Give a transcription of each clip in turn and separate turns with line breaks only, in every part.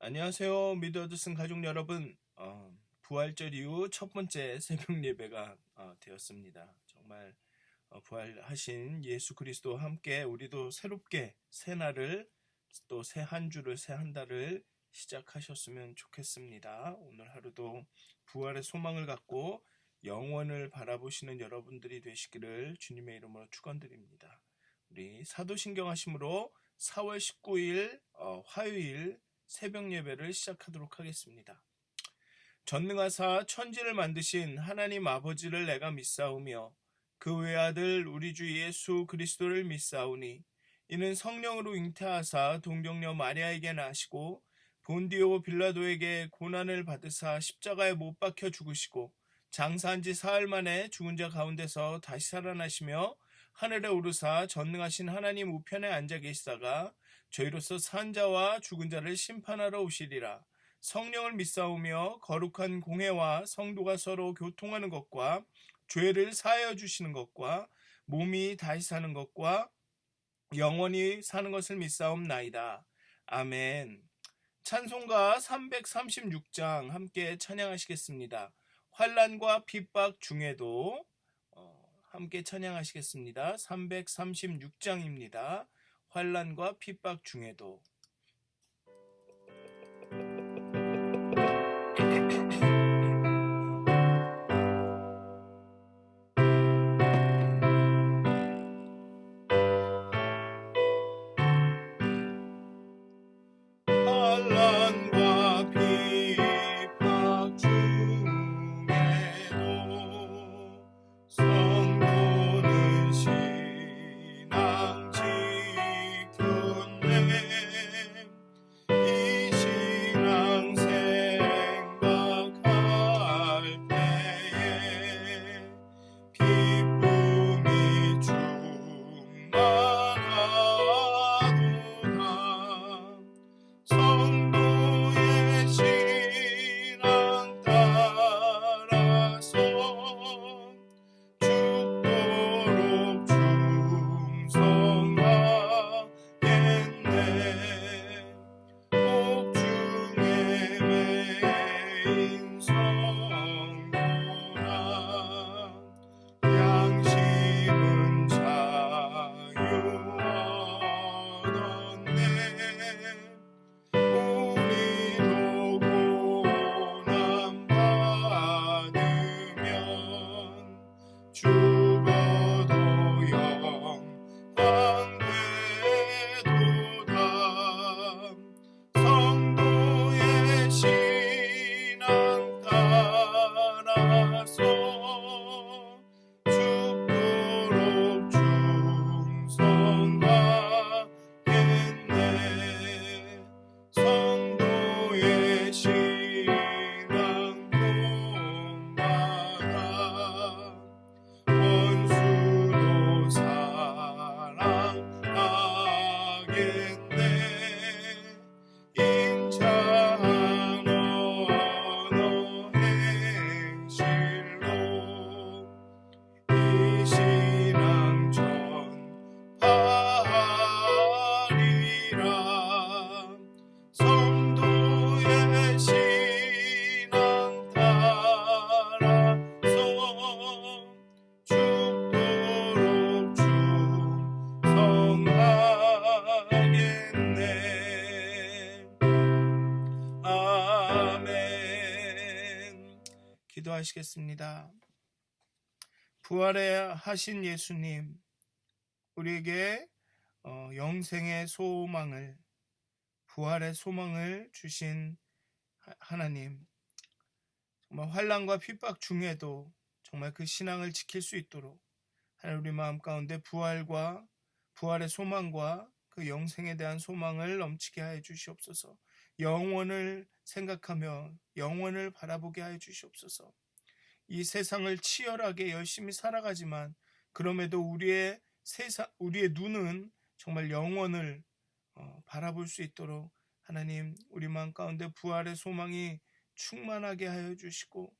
안녕하세요. 미드어드슨 가족 여러분. 부활절 이후 첫 번째 새벽 예배가 되었습니다. 정말 부활하신 예수 그리스도와 함께 우리도 새롭게 새 날을 또 새 한 주를 새 한 달을 시작하셨으면 좋겠습니다. 오늘 하루도 부활의 소망을 갖고 영원을 바라보시는 여러분들이 되시기를 주님의 이름으로 축원드립니다. 우리 사도신경 하심으로 4월 19일 화요일 새벽 예배를 시작하도록 하겠습니다. 전능하사 천지를 만드신 하나님 아버지를 내가 믿사오며 그 외아들 우리 주 예수 그리스도를 믿사오니 이는 성령으로 잉태하사 동정녀 마리아에게 나시고 본디오 빌라도에게 고난을 받으사 십자가에 못 박혀 죽으시고 장사한 지 사흘 만에 죽은 자 가운데서 다시 살아나시며 하늘에 오르사 전능하신 하나님 우편에 앉아 계시다가 저희로서 산 자와 죽은 자를 심판하러 오시리라. 성령을 믿사오며 거룩한 공회와 성도가 서로 교통하는 것과 죄를 사하여 주시는 것과 몸이 다시 사는 것과 영원히 사는 것을 믿사옵나이다. 아멘. 찬송가 336장 함께 찬양하시겠습니다. 환난과 핍박 중에도 함께 찬양하시겠습니다. 336장입니다. 환난과 핍박 중에도. 환난과 핍박 중에도 성도는 신앙 지켰네. 이 신앙 생각할 때에 기쁨이 충만하도다. 성도의 신앙 따라서 죽도록 충성하겠네. 복중에 매인 성도라 양심은 자유 얻었네. 우리도 고난 받으면 죽어도 영광 되도다. 성도의 신앙 따라서 죽도록 충성하겠네. 성도의 신앙 본받아 원수도 사랑하겠네. 임자한 언어 행실로 이 신앙 전파하리라. 성도의 신앙 따라서 죽도록 충성하겠네. 아멘. 기도하시겠습니다. 부활에 하신 예수님, 우리에게 영생의 소망을, 부활의 소망을 주신 하나님, 정말 환난과 핍박 중에도 정말 그 신앙을 지킬 수 있도록 하나님 우리 마음 가운데 부활의 소망과 그 영생에 대한 소망을 넘치게 하여 주시옵소서. 영원을 생각하며 영원을 바라보게 하여 주시옵소서. 이 세상을 치열하게 열심히 살아가지만 그럼에도 우리의 눈은 정말 영원을 바라볼 수 있도록 하나님 우리 마음 가운데 부활의 소망이 충만하게 하여 주시고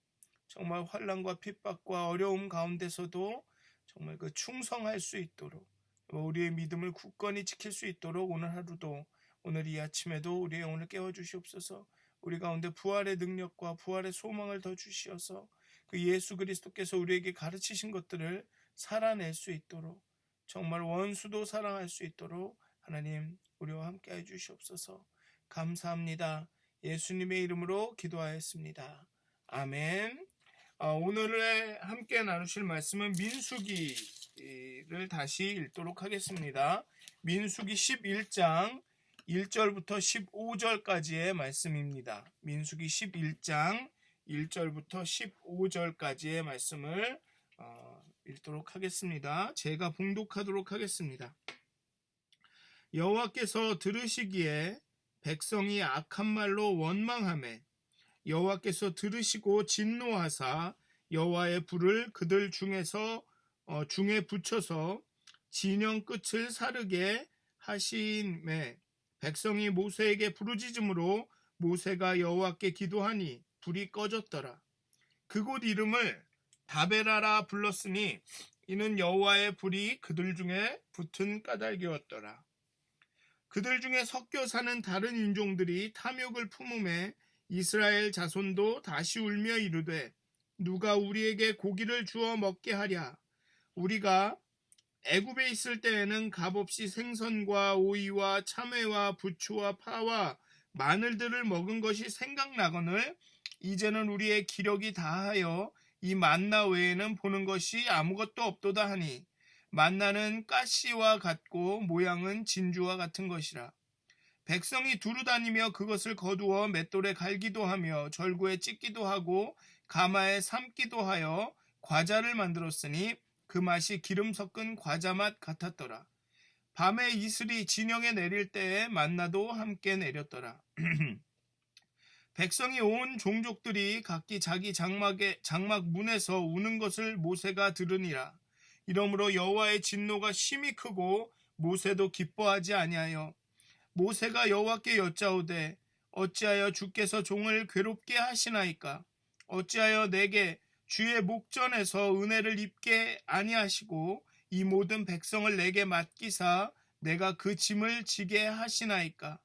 정말 환난과 핍박과 어려움 가운데서도 정말 그 충성할 수 있도록 우리의 믿음을 굳건히 지킬 수 있도록 오늘 하루도 오늘 이 아침에도 우리의 영혼을 깨워주시옵소서. 우리 가운데 부활의 능력과 부활의 소망을 더 주시어서 그 예수 그리스도께서 우리에게 가르치신 것들을 살아낼 수 있도록, 정말 원수도 사랑할 수 있도록 하나님 우리와 함께 해주시옵소서. 감사합니다. 예수님의 이름으로 기도하였습니다. 아멘. 오늘 함께 나누실 말씀은 민수기를 다시 읽도록 하겠습니다. 민수기 11장 1절부터 15절까지의 말씀입니다. 민수기 11장 1절부터 15절까지의 말씀을 읽도록 하겠습니다. 제가 봉독하도록 하겠습니다. 여호와께서 들으시기에 백성이 악한 말로 원망하매 여호와께서 들으시고 진노하사 여호와의 불을 그들 중에 붙여서 진영 끝을 사르게 하심에 백성이 모세에게 부르짖음으로 모세가 여호와께 기도하니 불이 꺼졌더라. 그곳 이름을 다베라라 불렀으니 이는 여호와의 불이 그들 중에 붙은 까닭이었더라. 그들 중에 섞여 사는 다른 인종들이 탐욕을 품음에 이스라엘 자손도 다시 울며 이르되 누가 우리에게 고기를 주어 먹게 하랴. 우리가 애굽에 있을 때에는 값없이 생선과 오이와 참외와 부추와 파와 마늘들을 먹은 것이 생각나거늘 이제는 우리의 기력이 다하여 이 만나 외에는 보는 것이 아무것도 없도다 하니 만나는 가시와 같고 모양은 진주와 같은 것이라. 백성이 두루 다니며 그것을 거두어 맷돌에 갈기도 하며 절구에 찢기도 하고 가마에 삶기도 하여 과자를 만들었으니 그 맛이 기름 섞은 과자 맛 같았더라. 밤에 이슬이 진영에 내릴 때에 만나도 함께 내렸더라. 백성이 온 종족들이 각기 자기 장막 문에서 우는 것을 모세가 들으니라. 이러므로 여호와의 진노가 심히 크고 모세도 기뻐하지 아니하여 모세가 여호와께 여짜오되 어찌하여 주께서 종을 괴롭게 하시나이까? 어찌하여 내게 주의 목전에서 은혜를 입게 아니하시고 이 모든 백성을 내게 맡기사 내가 그 짐을 지게 하시나이까?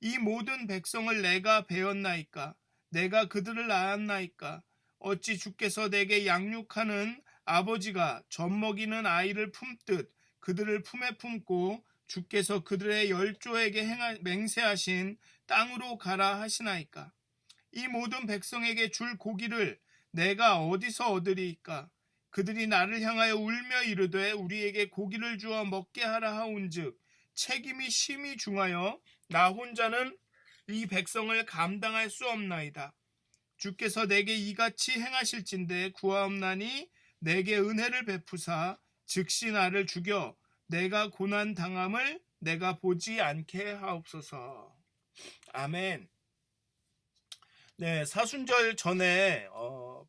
이 모든 백성을 내가 베었나이까? 내가 그들을 낳았나이까? 어찌 주께서 내게 양육하는 아버지가 젖먹이는 아이를 품듯 그들을 품에 품고 주께서 그들의 열조에게 맹세하신 땅으로 가라 하시나이까? 이 모든 백성에게 줄 고기를 내가 어디서 얻으리이까? 그들이 나를 향하여 울며 이르되 우리에게 고기를 주어 먹게 하라 하온즉 책임이 심히 중하여 나 혼자는 이 백성을 감당할 수 없나이다. 주께서 내게 이같이 행하실진대 구하옵나니 내게 은혜를 베푸사 즉시 나를 죽여 내가 고난 당함을 내가 보지 않게 하옵소서. 아멘. 네, 사순절 전에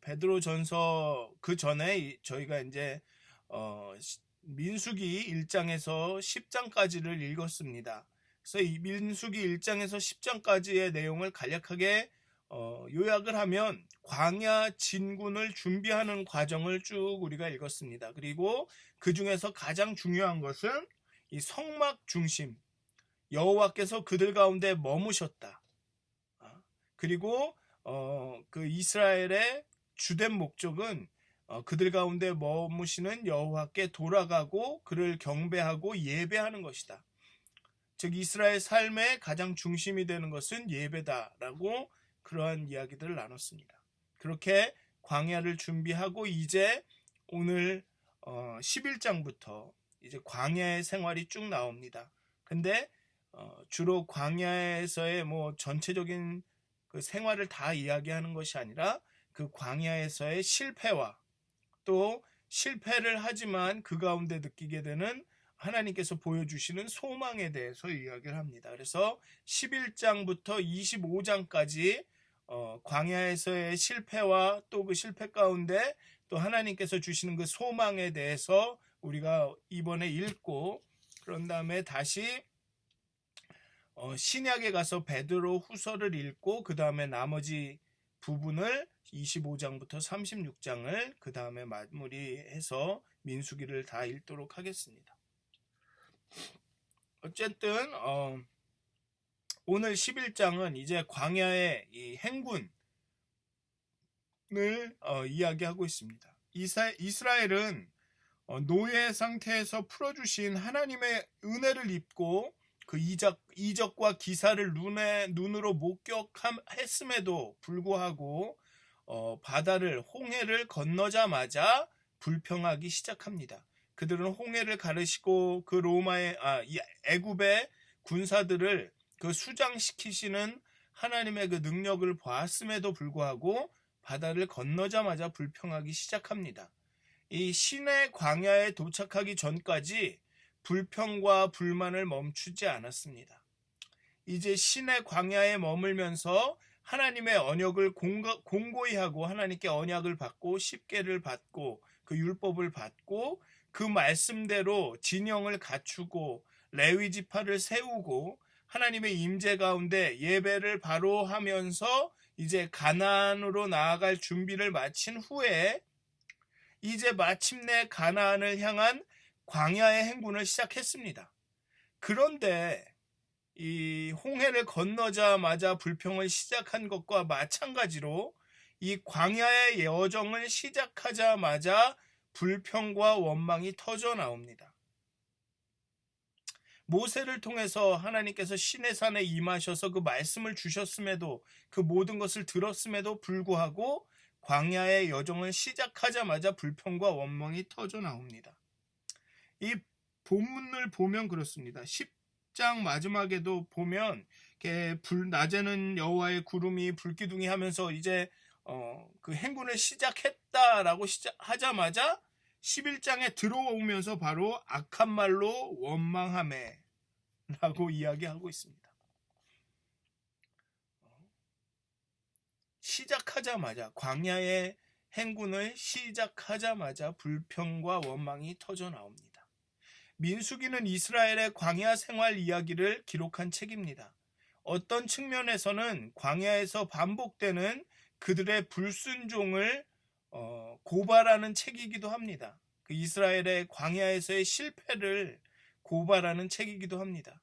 베드로전서 그 전에 저희가 이제 민수기 1장에서 10장까지를 읽었습니다. 그래서 이 민수기 1장에서 10장까지의 내용을 간략하게 요약을 하면 광야 진군을 준비하는 과정을 쭉 우리가 읽었습니다. 그리고 그 중에서 가장 중요한 것은 이 성막 중심, 여호와께서 그들 가운데 머무셨다. 그리고 그 이스라엘의 주된 목적은 그들 가운데 머무시는 여호와께 돌아가고 그를 경배하고 예배하는 것이다. 즉 이스라엘 삶의 가장 중심이 되는 것은 예배다라고 그러한 이야기들을 나눴습니다. 그렇게 광야를 준비하고 이제 오늘 11장부터 이제 광야의 생활이 쭉 나옵니다. 근데 주로 광야에서의 뭐 전체적인 그 생활을 다 이야기하는 것이 아니라 그 광야에서의 실패와 또 실패를 하지만 그 가운데 느끼게 되는 하나님께서 보여주시는 소망에 대해서 이야기를 합니다. 그래서 11장부터 25장까지 광야에서의 실패와 또 그 실패 가운데 또 하나님께서 주시는 그 소망에 대해서 우리가 이번에 읽고 그런 다음에 다시 신약에 가서 베드로 후서를 읽고 그 다음에 나머지 부분을 25장부터 36장을 그 다음에 마무리해서 민수기를 다 읽도록 하겠습니다. 어쨌든 오늘 11장은 이제 광야의 이 행군을 이야기하고 있습니다. 이스라엘은 노예 상태에서 풀어주신 하나님의 은혜를 입고 그 이적과 기사를 눈으로 목격했음에도 불구하고 바다를 홍해를 건너자마자 불평하기 시작합니다. 그들은 홍해를 가르시고 그 애굽의 군사들을 그 수장시키시는 하나님의 그 능력을 보았음에도 불구하고 바다를 건너자마자 불평하기 시작합니다. 이 신의 광야에 도착하기 전까지 불평과 불만을 멈추지 않았습니다. 이제 신의 광야에 머물면서 하나님의 언약을 공고히 하고 하나님께 언약을 받고 십계를 받고 그 율법을 받고 그 말씀대로 진영을 갖추고 레위 지파를 세우고 하나님의 임재 가운데 예배를 바로 하면서 이제 가나안으로 나아갈 준비를 마친 후에 이제 마침내 가나안을 향한 광야의 행군을 시작했습니다. 그런데 이 홍해를 건너자마자 불평을 시작한 것과 마찬가지로 이 광야의 여정을 시작하자마자 불평과 원망이 터져 나옵니다. 모세를 통해서 하나님께서 시내산에 임하셔서 그 말씀을 주셨음에도 그 모든 것을 들었음에도 불구하고 광야의 여정을 시작하자마자 불평과 원망이 터져 나옵니다. 이 본문을 보면 그렇습니다. 10장 마지막에도 보면 낮에는 여호와의 구름이 불기둥이 하면서 이제 그 행군을 시작했다라고 하자마자 11장에 들어오면서 바로 악한 말로 원망하매 라고 이야기하고 있습니다. 시작하자마자 광야의 행군을 시작하자마자 불평과 원망이 터져 나옵니다. 민수기는 이스라엘의 광야 생활 이야기를 기록한 책입니다. 어떤 측면에서는 광야에서 반복되는 그들의 불순종을 고발하는 책이기도 합니다. 그 이스라엘의 광야에서의 실패를 고발하는 책이기도 합니다.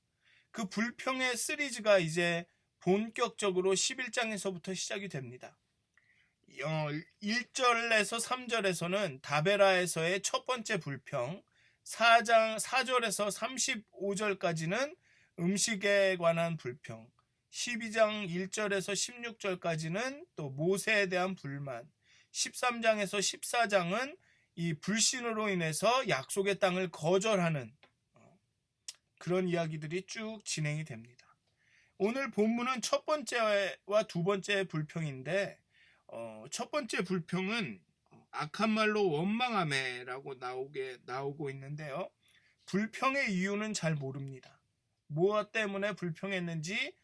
그 불평의 시리즈가 이제 본격적으로 11장에서부터 시작이 됩니다. 1절에서 3절에서는 다베라에서의 첫 번째 불평, 4절에서 35절까지는 음식에 관한 불평, 12장 1절에서 16절까지는 또 모세에 대한 불만, 13장에서 14장은 이 불신으로 인해서 약속의 땅을 거절하는 그런 이야기들이 쭉 진행이 됩니다. 오늘 본문은 첫 번째와 두 번째 불평인데 첫 번째 불평은 악한 말로 원망하매라고 나오고 있는데요. 불평의 이유는 잘 모릅니다. 무엇 때문에 불평했는지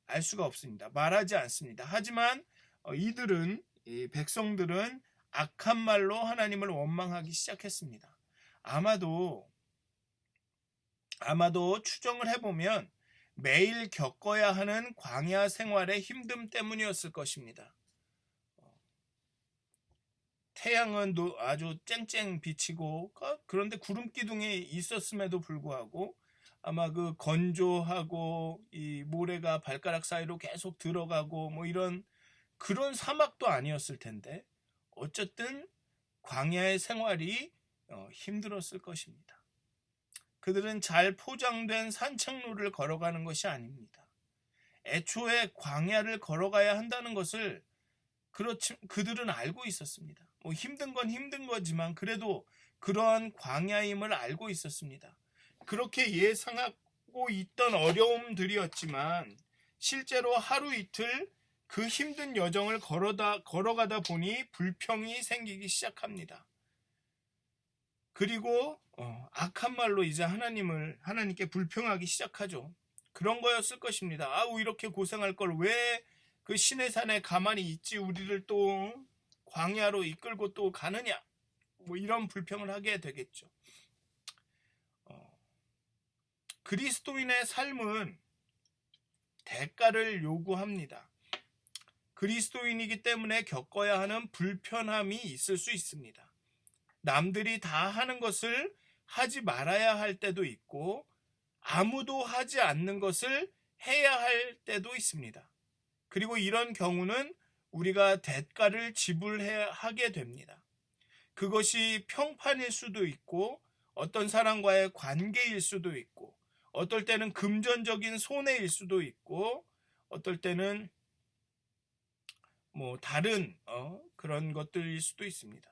알 수가 없습니다. 말하지 않습니다. 하지만 이 백성들은 악한 말로 하나님을 원망하기 시작했습니다. 아마도 추정을 해보면 매일 겪어야 하는 광야 생활의 힘듦 때문이었을 것입니다. 태양은 아주 쨍쨍 비치고 그런데 구름 기둥이 있었음에도 불구하고 아마 그 건조하고 이 모래가 발가락 사이로 계속 들어가고 뭐 이런 그런 사막도 아니었을 텐데 어쨌든 광야의 생활이 힘들었을 것입니다. 그들은 잘 포장된 산책로를 걸어가는 것이 아닙니다. 애초에 광야를 걸어가야 한다는 것을 그들은 알고 있었습니다. 뭐 힘든 건 힘든 거지만 그래도 그러한 광야임을 알고 있었습니다. 그렇게 예상하고 있던 어려움들이었지만 실제로 하루 이틀 그 힘든 여정을 걸어가다 보니 불평이 생기기 시작합니다. 그리고 악한 말로 이제 하나님께 불평하기 시작하죠. 그런 거였을 것입니다. 이렇게 고생할 걸 왜 그 시내산에 가만히 있지 우리를 또 광야로 이끌고 또 가느냐 뭐 이런 불평을 하게 되겠죠. 그리스도인의 삶은 대가를 요구합니다. 그리스도인이기 때문에 겪어야 하는 불편함이 있을 수 있습니다. 남들이 다 하는 것을 하지 말아야 할 때도 있고 아무도 하지 않는 것을 해야 할 때도 있습니다. 그리고 이런 경우는 우리가 대가를 지불하게 됩니다. 그것이 평판일 수도 있고 어떤 사람과의 관계일 수도 있고 어떨 때는 금전적인 손해일 수도 있고 어떨 때는 다른 그런 것들일 수도 있습니다.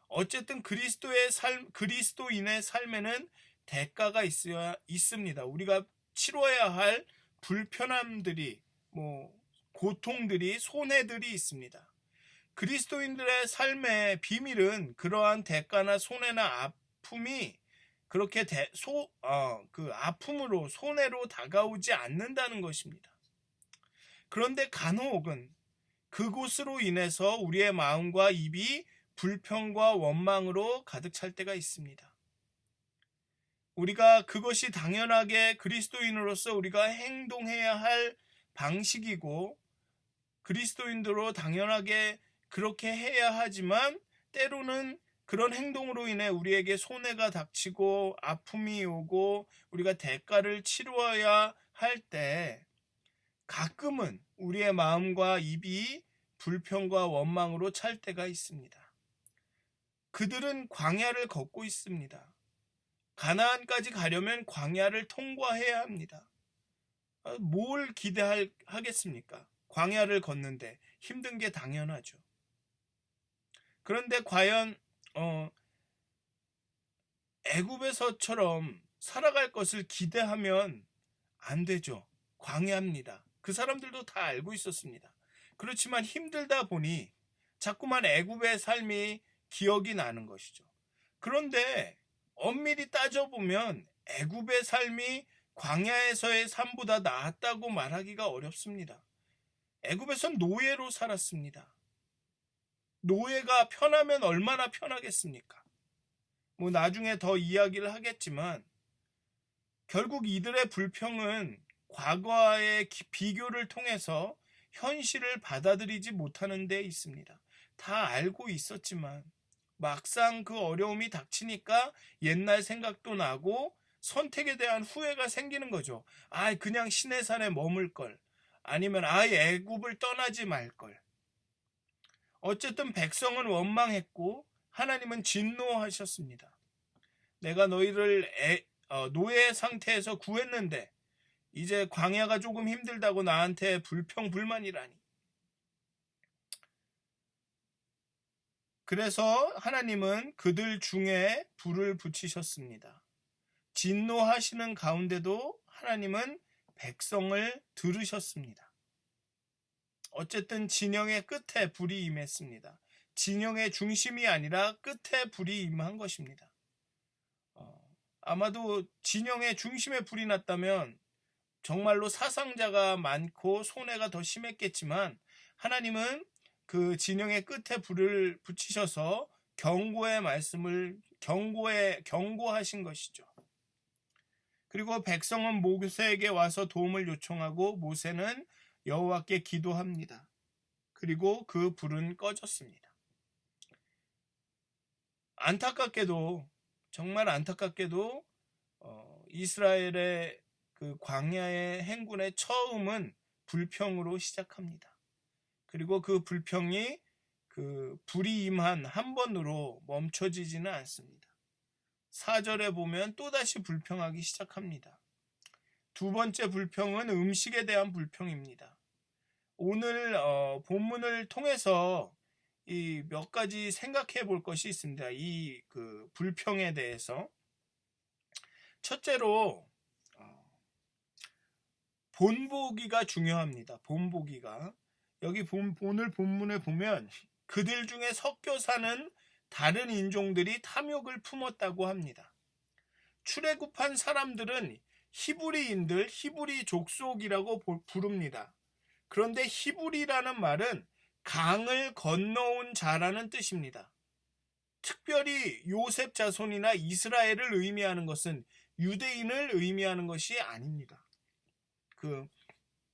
어쨌든 그리스도인의 삶에는 대가가 있습니다. 우리가 치러야 할 불편함들이 고통들이 손해들이 있습니다. 그리스도인들의 삶의 비밀은 그러한 대가나 손해나 아픔이 그렇게 그 아픔으로 손해로 다가오지 않는다는 것입니다. 그런데 간혹은 그곳으로 인해서 우리의 마음과 입이 불평과 원망으로 가득 찰 때가 있습니다. 우리가 그것이 당연하게 그리스도인으로서 우리가 행동해야 할 방식이고 그리스도인들로 당연하게 그렇게 해야 하지만 때로는 그런 행동으로 인해 우리에게 손해가 닥치고 아픔이 오고 우리가 대가를 치루어야 할 때 가끔은 우리의 마음과 입이 불평과 원망으로 찰 때가 있습니다. 그들은 광야를 걷고 있습니다. 가나안까지 가려면 광야를 통과해야 합니다. 뭘 기대하겠습니까? 광야를 걷는데 힘든 게 당연하죠. 그런데 과연 애굽에서처럼 살아갈 것을 기대하면 안 되죠. 광야입니다. 그 사람들도 다 알고 있었습니다. 그렇지만 힘들다 보니 자꾸만 애굽의 삶이 기억이 나는 것이죠. 그런데 엄밀히 따져보면 애굽의 삶이 광야에서의 삶보다 나았다고 말하기가 어렵습니다. 애굽에선 노예로 살았습니다. 노예가 편하면 얼마나 편하겠습니까? 나중에 더 이야기를 하겠지만 결국 이들의 불평은 과거와의 비교를 통해서 현실을 받아들이지 못하는 데 있습니다. 다 알고 있었지만 막상 그 어려움이 닥치니까 옛날 생각도 나고 선택에 대한 후회가 생기는 거죠. 그냥 시내산에 머물 걸. 아니면 아예 애굽을 떠나지 말 걸. 어쨌든 백성은 원망했고 하나님은 진노하셨습니다. 내가 너희를 노예 상태에서 구했는데 이제 광야가 조금 힘들다고 나한테 불평불만이라니. 그래서 하나님은 그들 중에 불을 붙이셨습니다. 진노하시는 가운데도 하나님은 백성을 들으셨습니다. 어쨌든 진영의 끝에 불이 임했습니다. 진영의 중심이 아니라 끝에 불이 임한 것입니다. 아마도 진영의 중심에 불이 났다면 정말로 사상자가 많고 손해가 더 심했겠지만 하나님은 그 진영의 끝에 불을 붙이셔서 경고의 말씀을 경고하신 것이죠. 그리고 백성은 모세에게 와서 도움을 요청하고 모세는 여호와께 기도합니다. 그리고 그 불은 꺼졌습니다. 안타깝게도 정말 안타깝게도 이스라엘의 그 광야의 행군의 처음은 불평으로 시작합니다. 그리고 그 불평이 그 불이 임한 한 번으로 멈춰지지는 않습니다. 4절에 보면 또다시 불평하기 시작합니다. 두 번째 불평은 음식에 대한 불평입니다. 오늘 본문을 통해서 이 몇 가지 생각해 볼 것이 있습니다. 이 그 불평에 대해서. 첫째로 본보기가 중요합니다. 본보기가. 여기 오늘 본문에 보면 그들 중에 섞여 사는 다른 인종들이 탐욕을 품었다고 합니다. 출애굽한 사람들은 히브리인들, 히브리 족속이라고 부릅니다. 그런데 히브리라는 말은 강을 건너온 자라는 뜻입니다. 특별히 요셉 자손이나 이스라엘을 의미하는 것은 유대인을 의미하는 것이 아닙니다. 그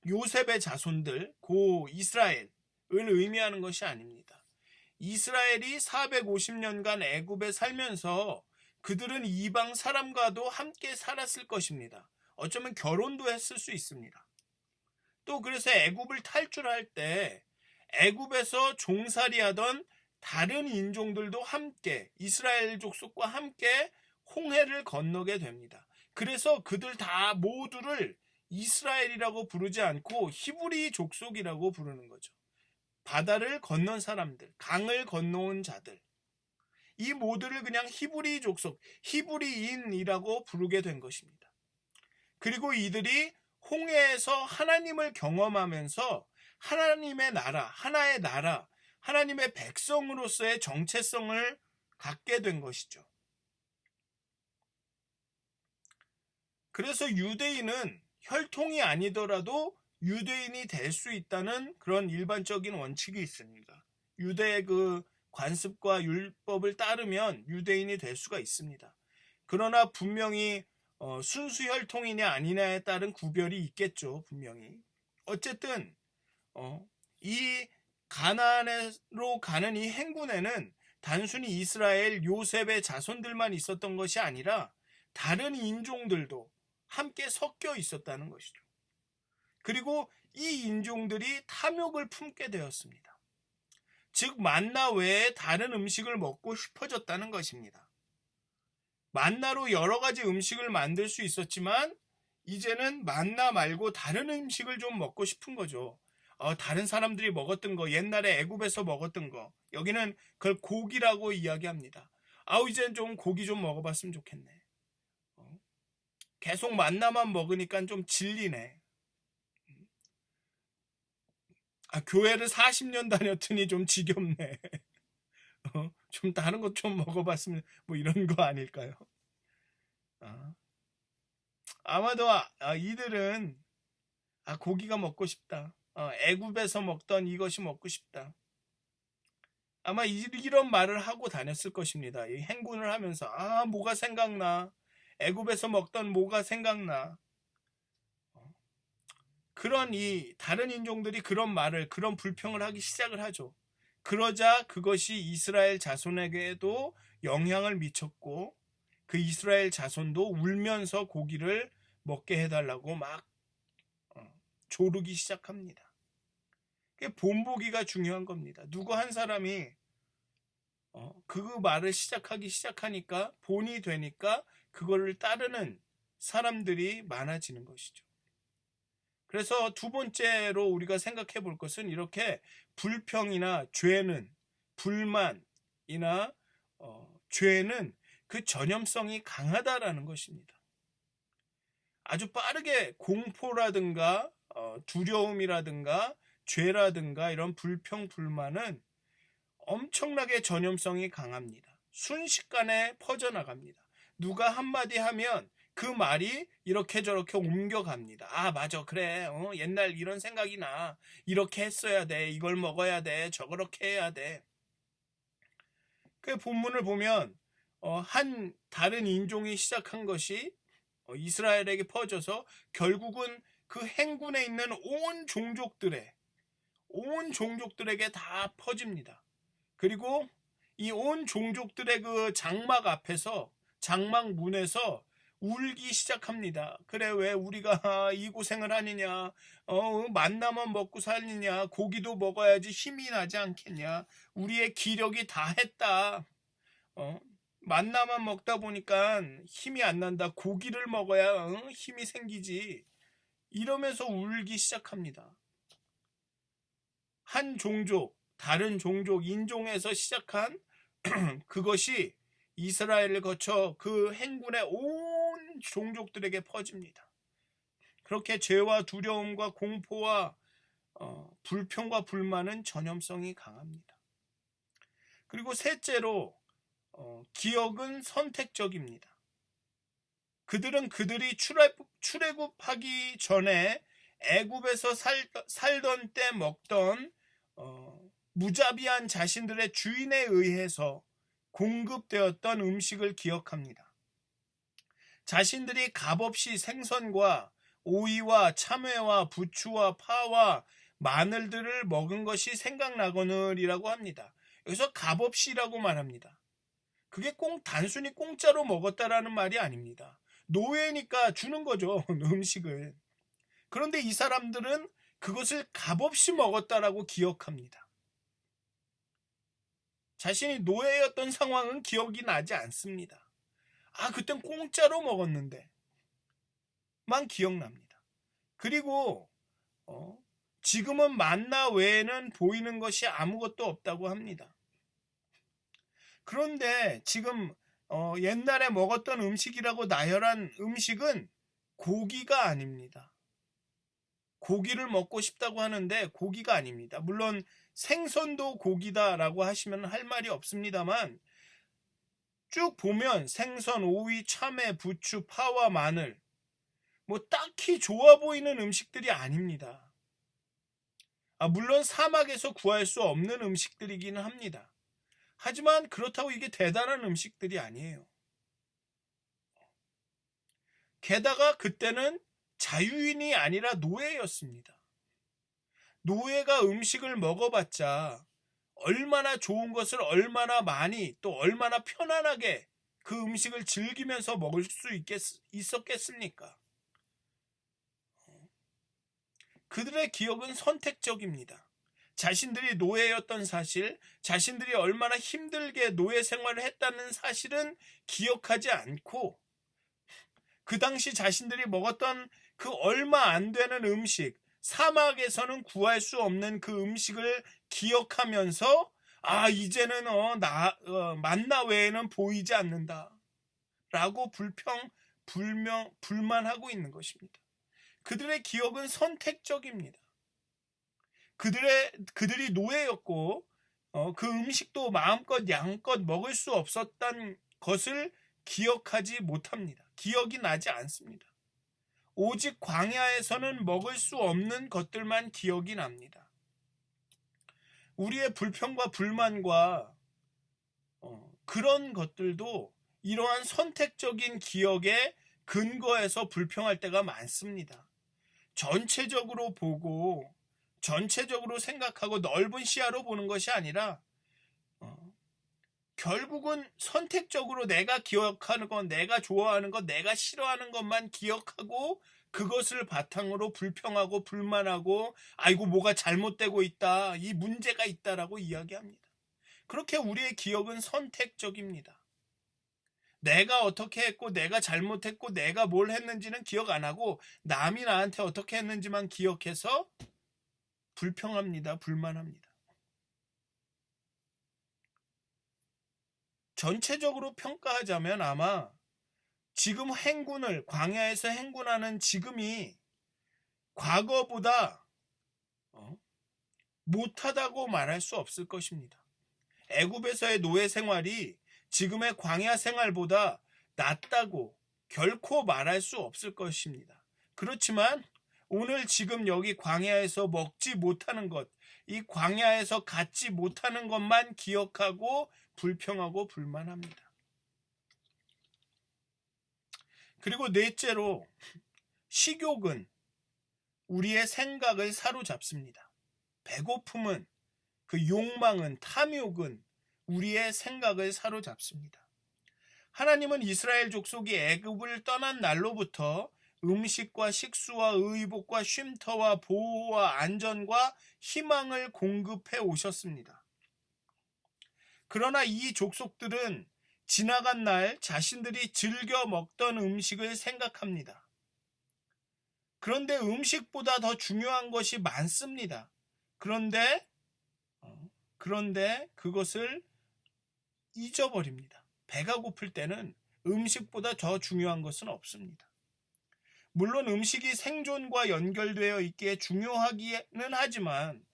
요셉의 자손들, 고 이스라엘을 의미하는 것이 아닙니다. 이스라엘이 450년간 애굽에 살면서 그들은 이방 사람과도 함께 살았을 것입니다. 어쩌면 결혼도 했을 수 있습니다. 또 그래서 애굽을 탈출할 때 애굽에서 종살이하던 다른 인종들도 함께 이스라엘 족속과 함께 홍해를 건너게 됩니다. 그래서 그들 다 모두를 이스라엘이라고 부르지 않고 히브리 족속이라고 부르는 거죠. 바다를 건넌 사람들, 강을 건너온 자들, 이 모두를 그냥 히브리 족속, 히브리인이라고 부르게 된 것입니다. 그리고 이들이 홍해에서 하나님을 경험하면서 하나님의 나라, 하나의 나라, 하나님의 백성으로서의 정체성을 갖게 된 것이죠. 그래서 유대인은 혈통이 아니더라도 유대인이 될 수 있다는 그런 일반적인 원칙이 있습니다. 유대의 그 관습과 율법을 따르면 유대인이 될 수가 있습니다. 그러나 분명히 순수 혈통이냐 아니냐에 따른 구별이 있겠죠. 분명히. 어쨌든 이 가나안으로 가는 이 행군에는 단순히 이스라엘 요셉의 자손들만 있었던 것이 아니라 다른 인종들도 함께 섞여 있었다는 것이죠. 그리고 이 인종들이 탐욕을 품게 되었습니다. 즉 만나 외에 다른 음식을 먹고 싶어졌다는 것입니다. 만나로 여러 가지 음식을 만들 수 있었지만 이제는 만나 말고 다른 음식을 좀 먹고 싶은 거죠. 다른 사람들이 먹었던 거, 옛날에 애굽에서 먹었던 거, 여기는 그걸 고기라고 이야기합니다. 이젠 좀 고기 좀 먹어봤으면 좋겠네. 계속 만나만 먹으니까 좀 질리네. 교회를 40년 다녔더니 좀 지겹네. 좀 다른 것 좀 먹어봤으면 뭐 이런 거 아닐까요? 아마도 이들은 고기가 먹고 싶다. 애굽에서 먹던 이것이 먹고 싶다. 아마 이런 말을 하고 다녔을 것입니다. 이 행군을 하면서 뭐가 생각나. 애굽에서 먹던 뭐가 생각나. 그런 이 다른 인종들이 그런 말을, 그런 불평을 하기 시작을 하죠. 그러자 그것이 이스라엘 자손에게도 영향을 미쳤고 그 이스라엘 자손도 울면서 고기를 먹게 해달라고 막 조르기 시작합니다. 그게 본보기가 중요한 겁니다. 누구 한 사람이 그 말을 시작하니까 본이 되니까 그거를 따르는 사람들이 많아지는 것이죠. 그래서 두 번째로 우리가 생각해 볼 것은 이렇게 불평이나 죄는, 불만이나 죄는 그 전염성이 강하다라는 것입니다. 아주 빠르게 공포라든가 두려움이라든가 죄라든가 이런 불평, 불만은 엄청나게 전염성이 강합니다. 순식간에 퍼져나갑니다. 누가 한마디 하면 그 말이 이렇게 저렇게 옮겨갑니다. 맞아, 그래, 옛날 이런 생각이 나. 이렇게 했어야 돼. 이걸 먹어야 돼. 저렇게 해야 돼. 그 본문을 보면 한 다른 인종이 시작한 것이 이스라엘에게 퍼져서 결국은 그 행군에 있는 온 종족들에게 다 퍼집니다. 그리고 이 온 종족들의 그 장막 앞에서, 장막 문에서 울기 시작합니다. 그래, 왜 우리가 이 고생을 하느냐, 만나만 먹고 살느냐, 고기도 먹어야지 힘이 나지 않겠냐, 우리의 기력이 다 했다. 만나만 먹다 보니까 힘이 안 난다. 고기를 먹어야 힘이 생기지. 이러면서 울기 시작합니다. 한 종족, 다른 종족, 인종에서 시작한 그것이 이스라엘을 거쳐 그 행군의 온 종족들에게 퍼집니다. 그렇게 죄와 두려움과 공포와 불평과 불만은 전염성이 강합니다. 그리고 셋째로 기억은 선택적입니다. 그들은 그들이 출애굽하기 전에 애굽에서 살던 때 먹던 무자비한 자신들의 주인에 의해서 공급되었던 음식을 기억합니다. 자신들이 값없이 생선과 오이와 참외와 부추와 파와 마늘들을 먹은 것이 생각나거늘이라고 합니다. 여기서 값없이라고 말합니다. 그게 단순히 공짜로 먹었다라는 말이 아닙니다. 노예니까 주는 거죠, 음식을. 그런데 이 사람들은 그것을 값없이 먹었다라고 기억합니다. 자신이 노예였던 상황은 기억이 나지 않습니다. 그땐 공짜로 먹었는데 만 기억납니다. 그리고 지금은 만나 외에는 보이는 것이 아무것도 없다고 합니다. 그런데 지금 옛날에 먹었던 음식이라고 나열한 음식은 고기가 아닙니다. 고기를 먹고 싶다고 하는데 고기가 아닙니다. 물론 생선도 고기다라고 하시면 할 말이 없습니다만 쭉 보면 생선, 오이, 참외, 부추, 파와 마늘 딱히 좋아 보이는 음식들이 아닙니다. 물론 사막에서 구할 수 없는 음식들이기는 합니다. 하지만 그렇다고 이게 대단한 음식들이 아니에요. 게다가 그때는 자유인이 아니라 노예였습니다. 노예가 음식을 먹어봤자 얼마나 좋은 것을 얼마나 많이 또 얼마나 편안하게 그 음식을 즐기면서 먹을 수 있었겠습니까? 그들의 기억은 선택적입니다. 자신들이 노예였던 사실, 자신들이 얼마나 힘들게 노예 생활을 했다는 사실은 기억하지 않고 그 당시 자신들이 먹었던 그 얼마 안 되는 음식, 사막에서는 구할 수 없는 그 음식을 기억하면서 이제는 만나 외에는 보이지 않는다 라고 불만하고 있는 것입니다. 그들의 기억은 선택적입니다. 그들이 노예였고 그 음식도 마음껏 양껏 먹을 수 없었던 것을 기억하지 못합니다. 기억이 나지 않습니다. 오직 광야에서는 먹을 수 없는 것들만 기억이 납니다. 우리의 불평과 불만과 그런 것들도 이러한 선택적인 기억에 근거해서 불평할 때가 많습니다. 전체적으로 보고 전체적으로 생각하고 넓은 시야로 보는 것이 아니라 결국은 선택적으로 내가 기억하는 것, 내가 좋아하는 것, 내가 싫어하는 것만 기억하고 그것을 바탕으로 불평하고 불만하고 뭐가 잘못되고 있다, 이 문제가 있다라고 이야기합니다. 그렇게 우리의 기억은 선택적입니다. 내가 어떻게 했고 내가 잘못했고 내가 뭘 했는지는 기억 안 하고 남이 나한테 어떻게 했는지만 기억해서 불평합니다. 불만합니다. 전체적으로 평가하자면 아마 지금 광야에서 행군하는 지금이 과거보다 못하다고 말할 수 없을 것입니다. 애굽에서의 노예 생활이 지금의 광야 생활보다 낫다고 결코 말할 수 없을 것입니다. 그렇지만 오늘 지금 여기 광야에서 먹지 못하는 것, 이 광야에서 갖지 못하는 것만 기억하고 불평하고 불만합니다. 그리고 넷째로 식욕은 우리의 생각을 사로잡습니다. 배고픔은, 그 욕망은, 탐욕은 우리의 생각을 사로잡습니다. 하나님은 이스라엘 족속이 애굽을 떠난 날로부터 음식과 식수와 의복과 쉼터와 보호와 안전과 희망을 공급해 오셨습니다. 그러나 이 족속들은 지나간 날 자신들이 즐겨 먹던 음식을 생각합니다. 그런데 음식보다 더 중요한 것이 많습니다. 그런데 그것을 잊어버립니다. 배가 고플 때는 음식보다 더 중요한 것은 없습니다. 물론 음식이 생존과 연결되어 있기에 중요하기는 하지만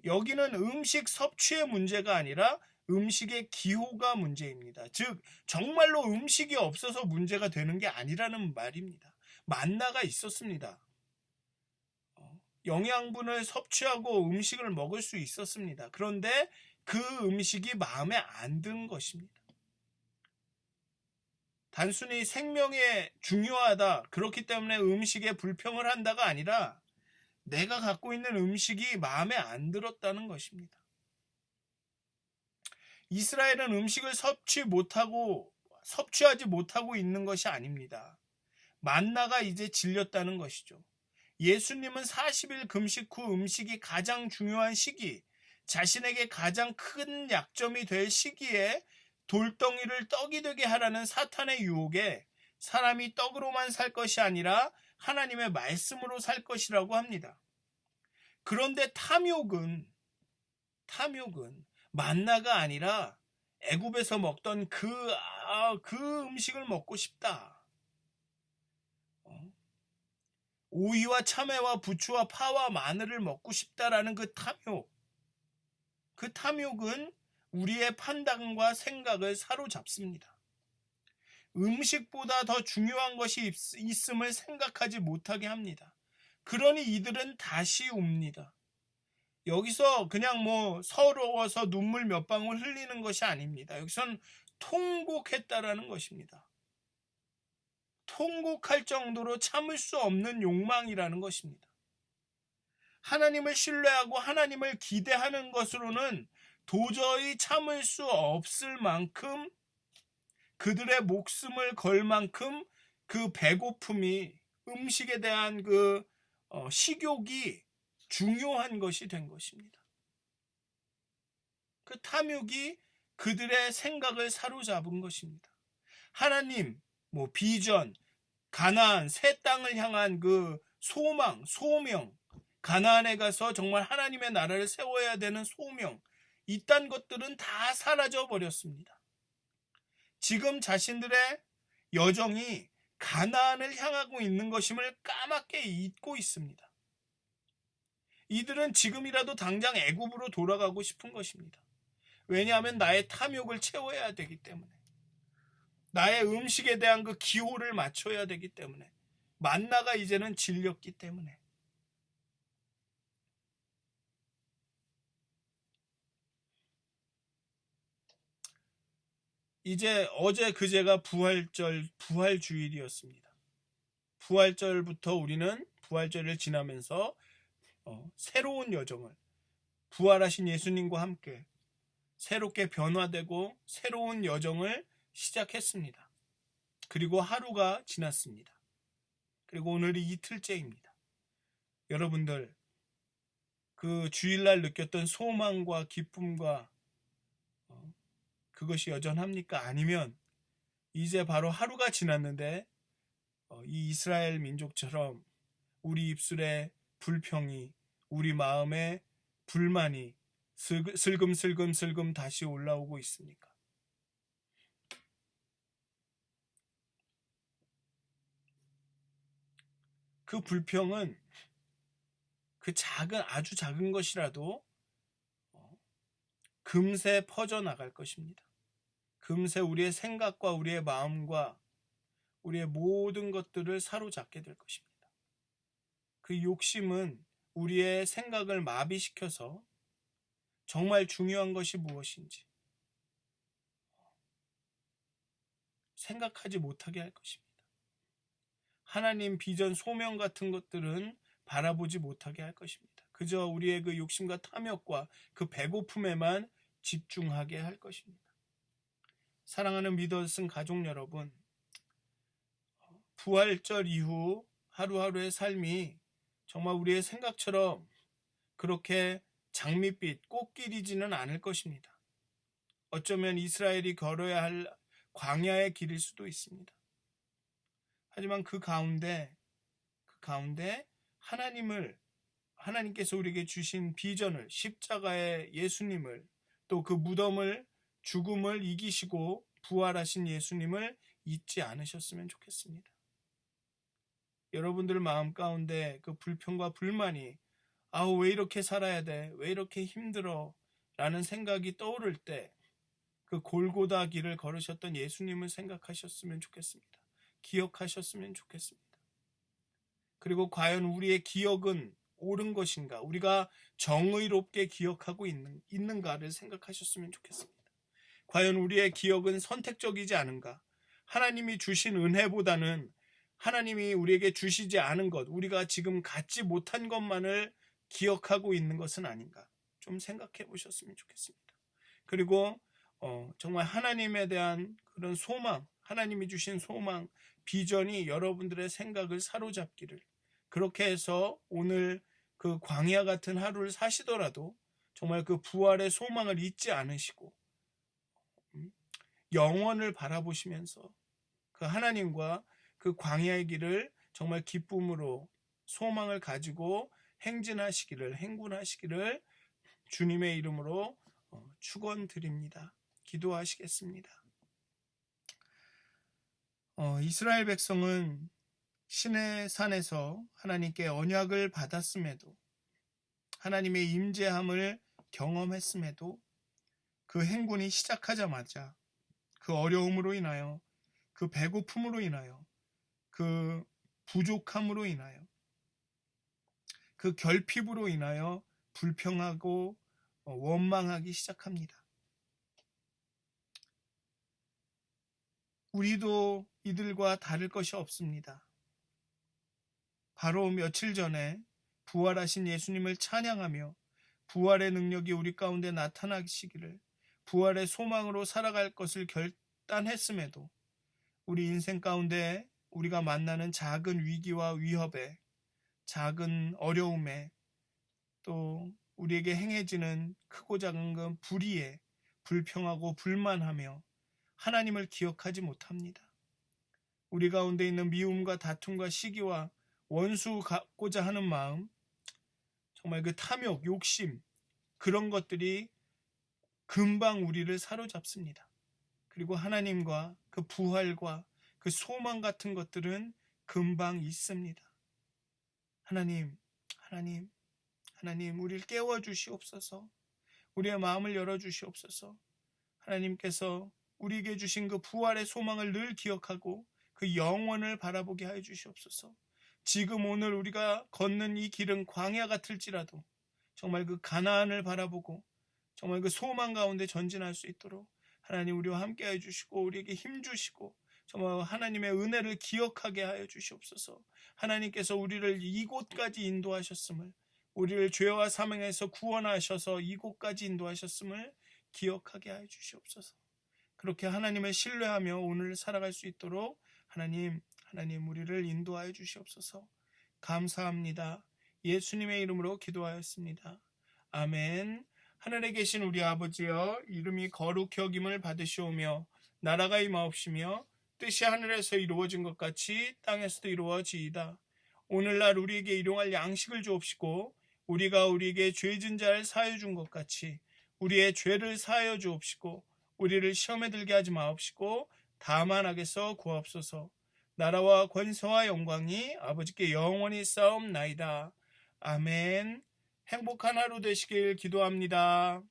여기는 음식 섭취의 문제가 아니라 음식의 기호가 문제입니다. 즉 정말로 음식이 없어서 문제가 되는 게 아니라는 말입니다. 만나가 있었습니다. 영양분을 섭취하고 음식을 먹을 수 있었습니다. 그런데 그 음식이 마음에 안 든 것입니다. 단순히 생명이 중요하다, 그렇기 때문에 음식에 불평을 한다가 아니라 내가 갖고 있는 음식이 마음에 안 들었다는 것입니다. 이스라엘은 음식을 섭취하지 못하고 있는 것이 아닙니다. 만나가 이제 질렸다는 것이죠. 예수님은 40일 금식 후 음식이 가장 중요한 시기, 자신에게 가장 큰 약점이 될 시기에 돌덩이를 떡이 되게 하라는 사탄의 유혹에 사람이 떡으로만 살 것이 아니라 하나님의 말씀으로 살 것이라고 합니다. 그런데 탐욕은 만나가 아니라 애굽에서 먹던 그 음식을 먹고 싶다. 오이와 참외와 부추와 파와 마늘을 먹고 싶다라는 그 탐욕은 우리의 판단과 생각을 사로잡습니다. 음식보다 더 중요한 것이 있음을 생각하지 못하게 합니다. 그러니 이들은 다시 웁니다. 여기서 그냥 서러워서 눈물 몇 방울 흘리는 것이 아닙니다. 여기서는 통곡했다라는 것입니다. 통곡할 정도로 참을 수 없는 욕망이라는 것입니다. 하나님을 신뢰하고 하나님을 기대하는 것으로는 도저히 참을 수 없을 만큼, 그들의 목숨을 걸 만큼 그 배고픔이, 음식에 대한 그 식욕이 중요한 것이 된 것입니다. 그 탐욕이 그들의 생각을 사로잡은 것입니다. 하나님, 비전, 가나안, 새 땅을 향한 그 소망, 소명, 가나안에 가서 정말 하나님의 나라를 세워야 되는 소명, 이딴 것들은 다 사라져 버렸습니다. 지금 자신들의 여정이 가나안을 향하고 있는 것임을 까맣게 잊고 있습니다. 이들은 지금이라도 당장 애굽으로 돌아가고 싶은 것입니다. 왜냐하면 나의 탐욕을 채워야 되기 때문에, 나의 음식에 대한 그 기호를 맞춰야 되기 때문에, 만나가 이제는 질렸기 때문에. 이제 어제 그제가 부활주일이었습니다. 부활절부터 우리는 부활절을 지나면서 새로운 여정을, 부활하신 예수님과 함께 새롭게 변화되고 새로운 여정을 시작했습니다. 그리고 하루가 지났습니다. 그리고 오늘이 이틀째입니다. 여러분들, 그 주일날 느꼈던 소망과 기쁨과 그것이 여전합니까? 아니면 이제 바로 하루가 지났는데 이 이스라엘 민족처럼 우리 입술에 불평이, 우리 마음에 불만이 슬금슬금 다시 올라오고 있습니까? 그 불평은 아주 작은 것이라도 금세 퍼져나갈 것입니다. 금세 우리의 생각과 우리의 마음과 우리의 모든 것들을 사로잡게 될 것입니다. 그 욕심은 우리의 생각을 마비시켜서 정말 중요한 것이 무엇인지 생각하지 못하게 할 것입니다. 하나님 비전, 소명 같은 것들은 바라보지 못하게 할 것입니다. 그저 우리의 그 욕심과 탐욕과 그 배고픔에만 집중하게 할 것입니다. 사랑하는 믿었은 가족 여러분, 부활절 이후 하루하루의 삶이 정말 우리의 생각처럼 그렇게 장밋빛, 꽃길이지는 않을 것입니다. 어쩌면 이스라엘이 걸어야 할 광야의 길일 수도 있습니다. 하지만 그 가운데 하나님께서 우리에게 주신 비전을, 십자가의 예수님을, 또 그 무덤을, 죽음을 이기시고 부활하신 예수님을 잊지 않으셨으면 좋겠습니다. 여러분들 마음 가운데 그 불평과 불만이, 왜 이렇게 살아야 돼? 왜 이렇게 힘들어? 라는 생각이 떠오를 때 그 골고다 길을 걸으셨던 예수님을 생각하셨으면 좋겠습니다. 기억하셨으면 좋겠습니다. 그리고 과연 우리의 기억은 옳은 것인가? 우리가 정의롭게 기억하고 있는가를 생각하셨으면 좋겠습니다. 과연 우리의 기억은 선택적이지 않은가? 하나님이 주신 은혜보다는 하나님이 우리에게 주시지 않은 것, 우리가 지금 갖지 못한 것만을 기억하고 있는 것은 아닌가? 좀 생각해 보셨으면 좋겠습니다. 그리고 정말 하나님에 대한 그런 소망, 하나님이 주신 소망, 비전이 여러분들의 생각을 사로잡기를, 그렇게 해서 오늘 그 광야 같은 하루를 사시더라도 정말 그 부활의 소망을 잊지 않으시고 영원을 바라보시면서 그 하나님과 그 광야의 길을 정말 기쁨으로 소망을 가지고 행군하시기를 주님의 이름으로 축원드립니다. 기도하시겠습니다. 이스라엘 백성은 시내 산에서 하나님께 언약을 받았음에도, 하나님의 임재함을 경험했음에도 그 행군이 시작하자마자 그 어려움으로 인하여, 그 배고픔으로 인하여, 그 부족함으로 인하여, 그 결핍으로 인하여 불평하고 원망하기 시작합니다. 우리도 이들과 다를 것이 없습니다. 바로 며칠 전에 부활하신 예수님을 찬양하며 부활의 능력이 우리 가운데 나타나시기를, 부활의 소망으로 살아갈 것을 결단했음에도 우리 인생 가운데 우리가 만나는 작은 위기와 위협에, 작은 어려움에, 또 우리에게 행해지는 크고 작은 그 불의에 불평하고 불만하며 하나님을 기억하지 못합니다. 우리 가운데 있는 미움과 다툼과 시기와 원수 갖고자 하는 마음, 정말 그 탐욕, 욕심, 그런 것들이 금방 우리를 사로잡습니다. 그리고 하나님과 그 부활과 그 소망 같은 것들은 금방 있습니다. 하나님, 우리를 깨워주시옵소서. 우리의 마음을 열어주시옵소서. 하나님께서 우리에게 주신 그 부활의 소망을 늘 기억하고 그 영원을 바라보게 하여 주시옵소서. 지금 오늘 우리가 걷는 이 길은 광야 같을지라도 정말 그 가나안을 바라보고 정말 그 소망 가운데 전진할 수 있도록 하나님 우리와 함께 해 주시고 우리에게 힘 주시고 정말 하나님의 은혜를 기억하게 하여 주시옵소서. 하나님께서 우리를 이곳까지 인도하셨음을, 우리를 죄와 사망에서 구원하셔서 이곳까지 인도하셨음을 기억하게 하여 주시옵소서. 그렇게 하나님을 신뢰하며 오늘 살아갈 수 있도록 하나님 우리를 인도하여 주시옵소서. 감사합니다. 예수님의 이름으로 기도하였습니다. 아멘. 하늘에 계신 우리 아버지여, 이름이 거룩히 여김을 받으시오며 나라가 임하옵시며 뜻이 하늘에서 이루어진 것 같이 땅에서도 이루어지이다. 오늘날 우리에게 일용할 양식을 주옵시고 우리가 우리에게 죄진 자를 사하여 준 것 같이 우리의 죄를 사하여 주옵시고 우리를 시험에 들게 하지 마옵시고 다만 악에서 구하옵소서. 나라와 권세와 영광이 아버지께 영원히 싸움나이다. 아멘. 행복한 하루 되시길 기도합니다.